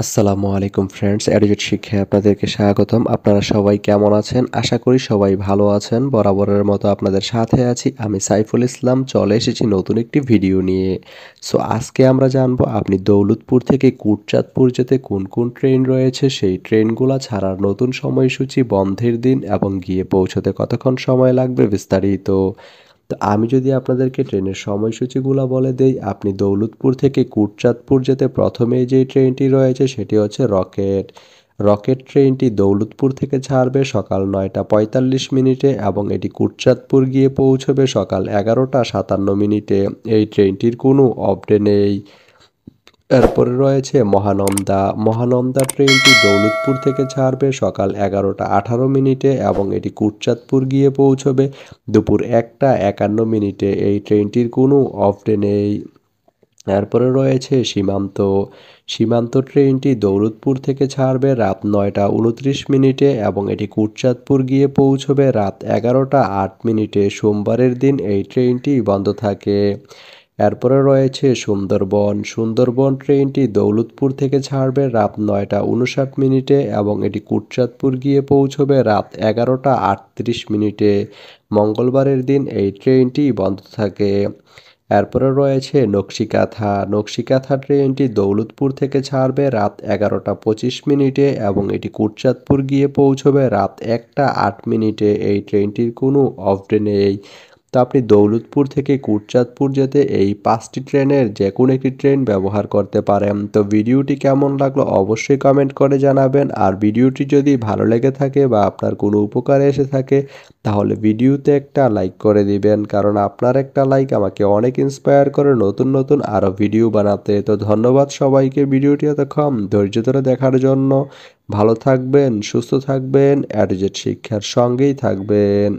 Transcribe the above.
আসসালামু আলাইকুম friends, educate শিক্ষায় আপনাদেরকে স্বাগতম। আপনারা সবাই কেমন আছেন? আশা করি সবাই ভালো আছেন। বরাবরের মতো আপনাদের সাথে আছি আমি সাইফুল ইসলাম। চলে এসেছি নতুন একটি ভিডিও নিয়ে। আজকে আমরা জানবো আপনি দৌলতপুর থেকে কুটচাঁদপুর যেতে কোন কোন ট্রেন রয়েছে, সেই ট্রেনগুলো ছাড়ার নতুন সময়সূচি, বন্ধের দিন এবং গিয়ে পৌঁছতে কতক্ষণ সময় লাগবে বিস্তারিত। আমি যদি আপনাদেরকে ট্রেনের সময়সূচিগুলো বলে দেই, আপনি দৌলতপুর থেকে কুটচাঁদপুর যেতে প্রথমেই যেই ট্রেনটি রয়েছে সেটি হচ্ছে রকেট। রকেট ট্রেনটি দৌলতপুর থেকে ছাড়বে সকাল 9টা 45 মিনিটে এবং এটি কুটচাঁদপুর গিয়ে পৌঁছবে সকাল 11টা 57 মিনিটে। এই ট্রেনটির কোনো অপডে নেই। এরপরে রয়েছে মহানন্দা। মহানন্দা ট্রেনটি দৌলতপুর থেকে ছাড়বে সকাল 11টা 18 মিনিটে এবং এটি কুটচাঁদপুর গিয়ে পৌঁছবে দুপুর 1টা 51 মিনিটে। এই ট্রেনটির কোনো অফডে নেই। এরপরে রয়েছে সীমান্ত। সীমান্ত ট্রেনটি দৌলতপুর থেকে ছাড়বে রাত 9টা 29 মিনিটে এবং এটি কুটচাঁদপুর গিয়ে পৌঁছবে রাত 11টা 08 মিনিটে। সোমবারের দিন এই ট্রেনটি বন্ধ থাকে। এরপরে রয়েছে সুন্দরবন। সুন্দরবন ট্রেনটি দৌলতপুর থেকে ছাড়বে রাত 9টা 59 মিনিটে এবং এটি কুটচাঁদপুর গিয়ে পৌঁছবে রাত 11টা 38 মিনিটে। মঙ্গলবারের দিন এই ট্রেনটি বন্ধ থাকে। এরপরে রয়েছে নকশিকাথা। নকশিকাথা ট্রেনটি দৌলতপুর থেকে ছাড়বে রাত 11টা 25 মিনিটে এবং এটি কুটচাঁদপুর গিয়ে পৌঁছবে রাত 1টা 8 মিনিটে। এই ট্রেনটির কোনো অফডে নেই। আপনি দৌলতপুর থেকে কুটচাঁদপুর যেতে এই 5টি ট্রেনের যে কোনো একটি ট্রেন ব্যবহার করতে পারেন। ভিডিওটি কেমন লাগলো অবশ্যই কমেন্ট করে জানাবেন। আর ভিডিওটি যদি ভালো লেগে থাকে বা আপনার কোনো উপকারে এসে থাকে তাহলে ভিডিওতে একটা লাইক করে দিবেন, কারণ আপনার একটা লাইক আমাকে অনেক ইন্সপায়ার করে নতুন নতুন আরও ভিডিও বানাতে। ধন্যবাদ সবাইকে ভিডিওটি এতক্ষণ ধৈর্য ধরে দেখার জন্য। ভালো থাকবেন, সুস্থ থাকবেন, এডুকেট শিক্ষার সঙ্গেই থাকবেন।